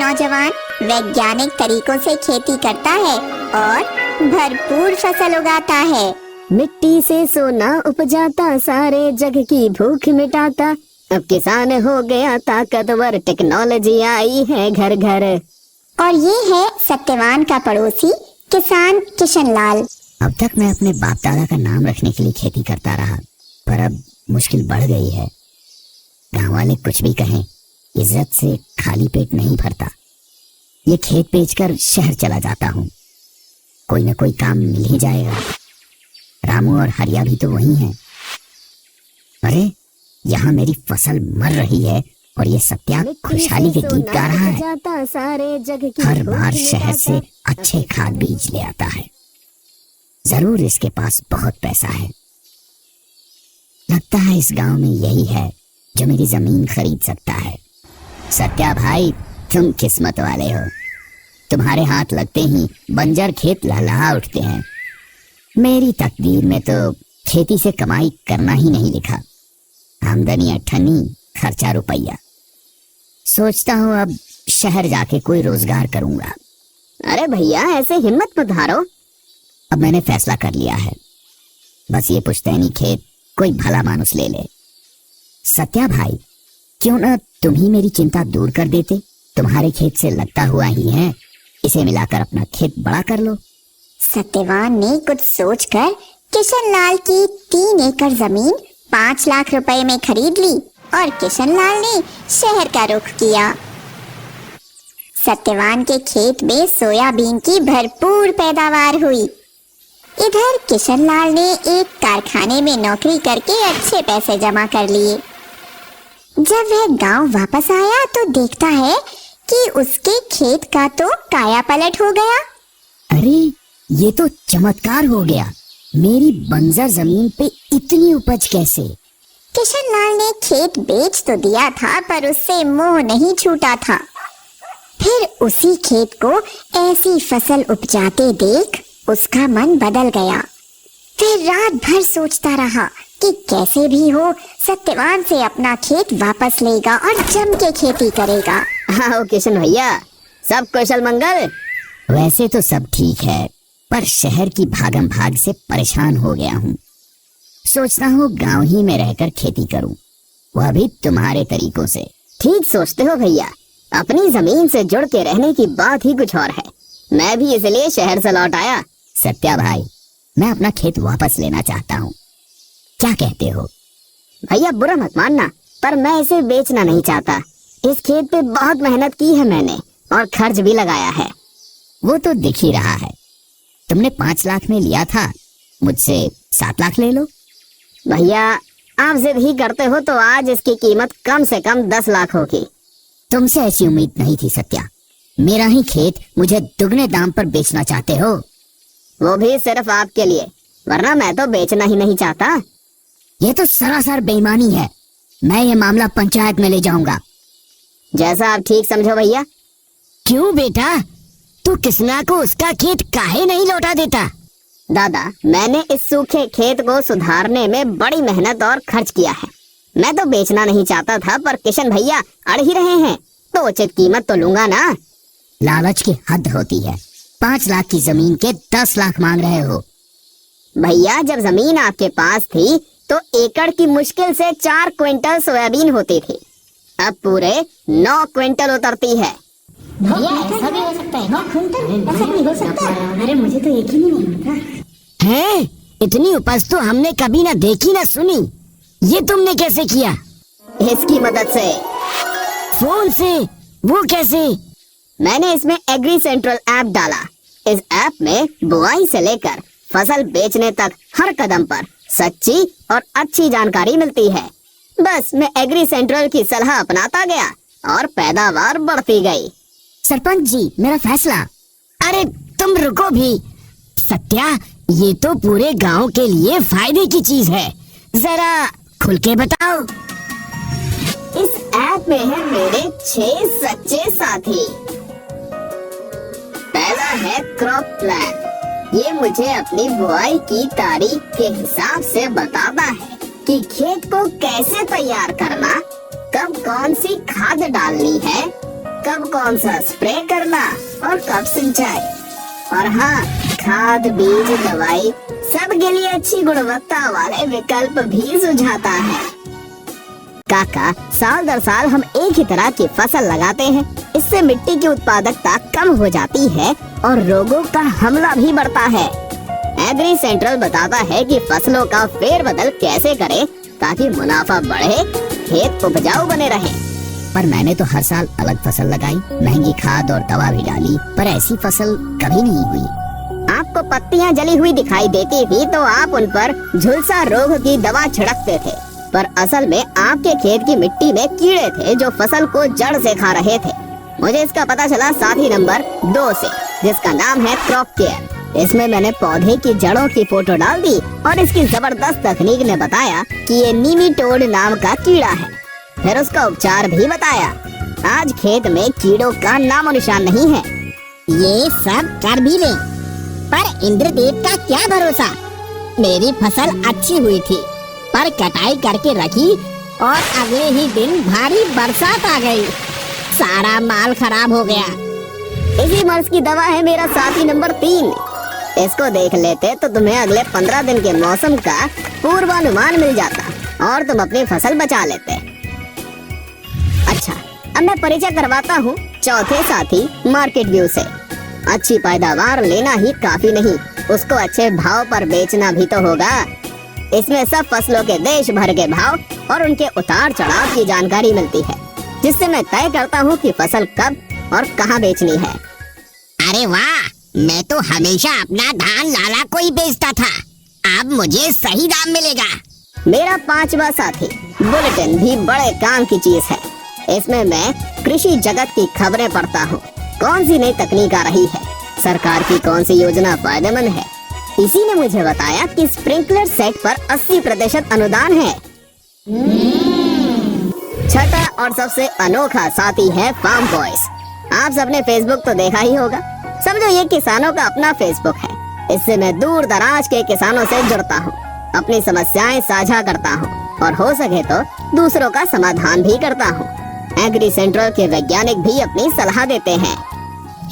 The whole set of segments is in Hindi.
नौजवान वैज्ञानिक तरीकों से खेती करता है और भरपूर फसल उगाता है। मिट्टी से सोना उपजाता, सारे जग की भूख मिटाता। अब किसान हो गया ताकतवर, टेक्नोलॉजी आई है घर घर। और ये है सत्यवान का पड़ोसी किसान किशनलाल। अब तक मैं अपने बाप दादा का नाम रखने के लिए खेती करता रहा, पर अब मुश्किल बढ़ गई है। गांव वाले कुछ भी कहें, इज्जत से खाली पेट नहीं भरता। ये खेत बेचकर शहर चला जाता हूँ, कोई ना कोई काम मिल ही जाएगा। रामू और हरिया भी तो वही हैं। अरे यहाँ मेरी फसल मर रही है और ये सत्या खुशहाली के गीत गा रहा है। हर बार शहर से अच्छे खाद बीज ले आता है। जरूर इसके पास बहुत पैसा है। लगता है इस गांव में यही है जो मेरी जमीन खरीद सकता है। सत्या भाई, तुम किस्मत वाले हो। तुम्हारे हाथ लगते ही बंजर खेत लहलहा उठते हैं। मेरी तकदीर में तो खेती से कमाई करना ही नहीं लिखा। आमदनी अठन्नी, खर्चा रुपया। सोचता हूँ अब शहर जाके कोई रोजगार करूंगा। अरे भैया, ऐसे हिम्मत मत हारो। अब मैंने फैसला कर लिया है, बस ये पुश्तैनी खेत कोई भला मानुस ले ले। सत्या भाई, क्यों ना तुम ही मेरी चिंता दूर कर देते। तुम्हारे खेत से लगता हुआ ही है, इसे मिलाकर अपना खेत बड़ा कर लो। सत्यवान ने कुछ सोचकर किशनलाल की 3 एकड़ जमीन 5 लाख रुपए में खरीद ली और किशनलाल ने शहर का रुख किया। सत्यवान के खेत में सोयाबीन की भरपूर पैदावार हुई। इधर किशनलाल ने एक कारखाने में नौकरी करके अच्छे पैसे जमा कर लिए। जब वह गांव वापस आया तो देखता है कि उसके खेत का तो काया पलट हो गया। अरे ये तो चमत्कार हो गया। मेरी बंजर जमीन पे इतनी उपज कैसे? किशनलाल ने खेत बेच तो दिया था, पर उससे मोह नहीं छूटा था। फिर उसी खेत को ऐसी फसल उपजाते देख उसका मन बदल गया। फिर रात भर सोचता रहा कि कैसे भी हो सत्यवान से अपना खेत वापस लेगा और जम के खेती करेगा। हाँ किशन भैया, सब कुशल मंगल। वैसे तो सब ठीक है, पर शहर की भागम भाग से परेशान हो गया हूँ। सोचता हूँ गांव ही में रहकर खेती करूँ, वह भी तुम्हारे तरीकों से। ठीक सोचते हो भैया, अपनी जमीन से जुड़ के रहने की बात ही कुछ और है। मैं भी इसलिए शहर से लौट आया। सत्या भाई, मैं अपना खेत वापस लेना चाहता हूँ, क्या कहते हो? भैया बुरा मत मानना, पर मैं इसे बेचना नहीं चाहता। इस खेत पे बहुत मेहनत की है मैंने और खर्च भी लगाया है। वो तो दिख ही रहा है। तुमने 5 लाख में लिया था, मुझसे 7 लाख ले लो। भैया आप जिद ही करते हो तो आज इसकी कीमत कम से कम 10 लाख होगी। तुमसे ऐसी उम्मीद नहीं थी सत्या। मेरा ही खेत मुझे दुगने दाम पर बेचना चाहते हो? वो भी सिर्फ आपके लिए, वरना मैं तो बेचना ही नहीं चाहता। ये तो सरासर बेईमानी है। मैं ये मामला पंचायत में ले जाऊंगा। जैसा आप ठीक समझो भैया। क्यों बेटा, तू किसना को उसका खेत काहे नहीं लौटा देता? दादा, मैंने इस सूखे खेत को सुधारने में बड़ी मेहनत और खर्च किया है। मैं तो बेचना नहीं चाहता था, पर किशन भैया अड़ ही रहे हैं तो उचित कीमत तो लूंगा ना। लालच की हद होती है। 5 लाख की जमीन के 10 लाख मांग रहे हो। भैया जब जमीन आपके पास थी तो एकड़ की मुश्किल से 4 क्विंटल सोयाबीन होती थी, अब पूरे 9 क्विंटल उतरती है। भैया ऐसा भी हो सकता है? 9 क्विंटल ऐसा भी हो सकता है? अरे मुझे तो यकीन ही नहीं होता है। इतनी उपज तो हमने कभी ना देखी ना सुनी। ये तुमने कैसे किया? इसकी मदद से। फोन से? वो कैसे? मैंने इसमें एग्री सेंट्रल ऐप डाला। इस ऐप में बुआई से लेकर फसल बेचने तक हर कदम पर सच्ची और अच्छी जानकारी मिलती है। बस मैं एग्री सेंट्रल की सलाह अपनाता गया और पैदावार बढ़ती गई। सरपंच जी, मेरा फैसला। अरे तुम रुको भी। सत्या, ये तो पूरे गांव के लिए फायदे की चीज है, जरा खुल के बताओ। इस ऐप में है मेरे 6 सच्चे साथी। पहला है क्रॉप प्लान। ये मुझे अपनी बुआई की तारीख के हिसाब से बताता है कि खेत को कैसे तैयार करना, कब कौन सी खाद डालनी है, कब कौन सा स्प्रे करना और कब सिंचाई, और हाँ, खाद, बीज, दवाई सबके लिए अच्छी गुणवत्ता वाले विकल्प भी सुझाता है। काका, साल दर साल हम एक ही तरह की फसल लगाते हैं। इससे मिट्टी की उत्पादकता कम हो जाती है और रोगों का हमला भी बढ़ता है। एग्री सेंट्रल बताता है कि फसलों का फेरबदल कैसे करें ताकि मुनाफा बढ़े, खेत उपजाऊ बने रहे। पर मैंने तो हर साल अलग फसल लगाई, महंगी खाद और दवा भी डाली, पर ऐसी फसल कभी नहीं हुई। आपको पत्तियां जली हुई दिखाई देती थी तो आप उन पर झुलसा रोग की दवा छिड़कते थे, पर असल में आपके खेत की मिट्टी में कीड़े थे जो फसल को जड़ से खा रहे थे। मुझे इसका पता चला साथी नंबर 2 से, जिसका नाम है क्रॉप केयर। इसमें मैंने पौधे की जड़ों की फोटो डाल दी और इसकी जबरदस्त तकनीक ने बताया कि ये नीमीटोड नाम का कीड़ा है। फिर उसका उपचार भी बताया। आज खेत में कीड़ों का नामो निशान नहीं है। ये सब कर भी ले, पर इंद्रदेव का क्या भरोसा। मेरी फसल अच्छी हुई थी, पर कटाई करके रखी और अगले ही दिन भारी बरसात आ गई, सारा माल खराब हो गया। इसी मर्ज की दवा है मेरा साथी नंबर 3। इसको देख लेते तो तुम्हें अगले 15 दिन के मौसम का पूर्वानुमान मिल जाता और तुम अपनी फसल बचा लेते। अच्छा, अब मैं परिचय करवाता हूँ चौथे साथी मार्केट व्यू से। अच्छी पैदावार लेना ही काफी नहीं, उसको अच्छे भाव पर बेचना भी तो होगा। इसमें सब फसलों के देश भर के भाव और उनके उतार चढ़ाव की जानकारी मिलती है, जिससे मैं तय करता हूँ कि फसल कब और कहाँ बेचनी है। अरे वाह, मैं तो हमेशा अपना धान लाला को ही बेचता था, अब मुझे सही दाम मिलेगा। मेरा 5वां साथी बुलेटिन भी बड़े काम की चीज है। इसमें मैं कृषि जगत की खबरें पढ़ता हूँ। कौन सी नई तकनीक आ रही है, सरकार की कौन सी योजना फायदेमंद है। इसी ने मुझे बताया कि स्प्रिंकलर सेट पर 80% अनुदान है। छठा और सबसे अनोखा साथी है फार्म वॉइस। आप सबने फेसबुक तो देखा ही होगा। समझो ये किसानों का अपना फेसबुक है। इससे मैं दूर दराज के किसानों से जुड़ता हूँ, अपनी समस्याएं साझा करता हूँ और हो सके तो दूसरों का समाधान भी करता हूँ। एग्री सेंट्रल के वैज्ञानिक भी अपनी सलाह देते हैं।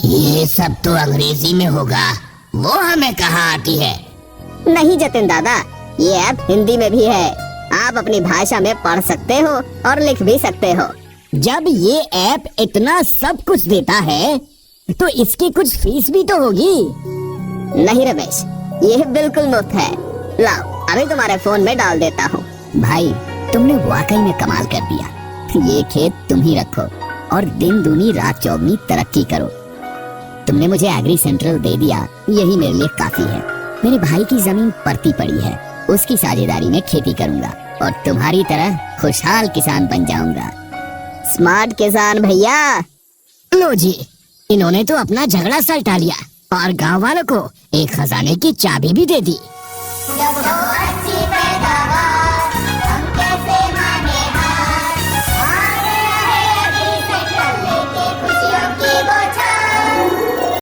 ये सब तो अंग्रेजी में होगा, वो हमें कहाँ आती है? नहीं जतिन दादा, ये ऐप हिंदी में भी है। आप अपनी भाषा में पढ़ सकते हो और लिख भी सकते हो। जब ये ऐप इतना सब कुछ देता है तो इसकी कुछ फीस भी तो होगी। नहीं रमेश, ये बिल्कुल मुफ्त है। लाओ, अभी तुम्हारे फोन में डाल देता हूँ। भाई, तुमने वाकई में कमाल कर दिया। ये खेत तुम ही रखो और दिन दूनी रात चौगनी तरक्की करो। तुमने मुझे एग्री सेंट्रल दे दिया, यही मेरे लिए काफी है। मेरे भाई की जमीन पड़ती पड़ी है, उसकी साझेदारी में खेती करूंगा और तुम्हारी तरह खुशहाल किसान बन जाऊंगा। स्मार्ट किसान भैया। लो जी, इन्होंने तो अपना झगड़ा सलटा लिया और गांव वालों को एक खजाने की चाबी भी दे दी।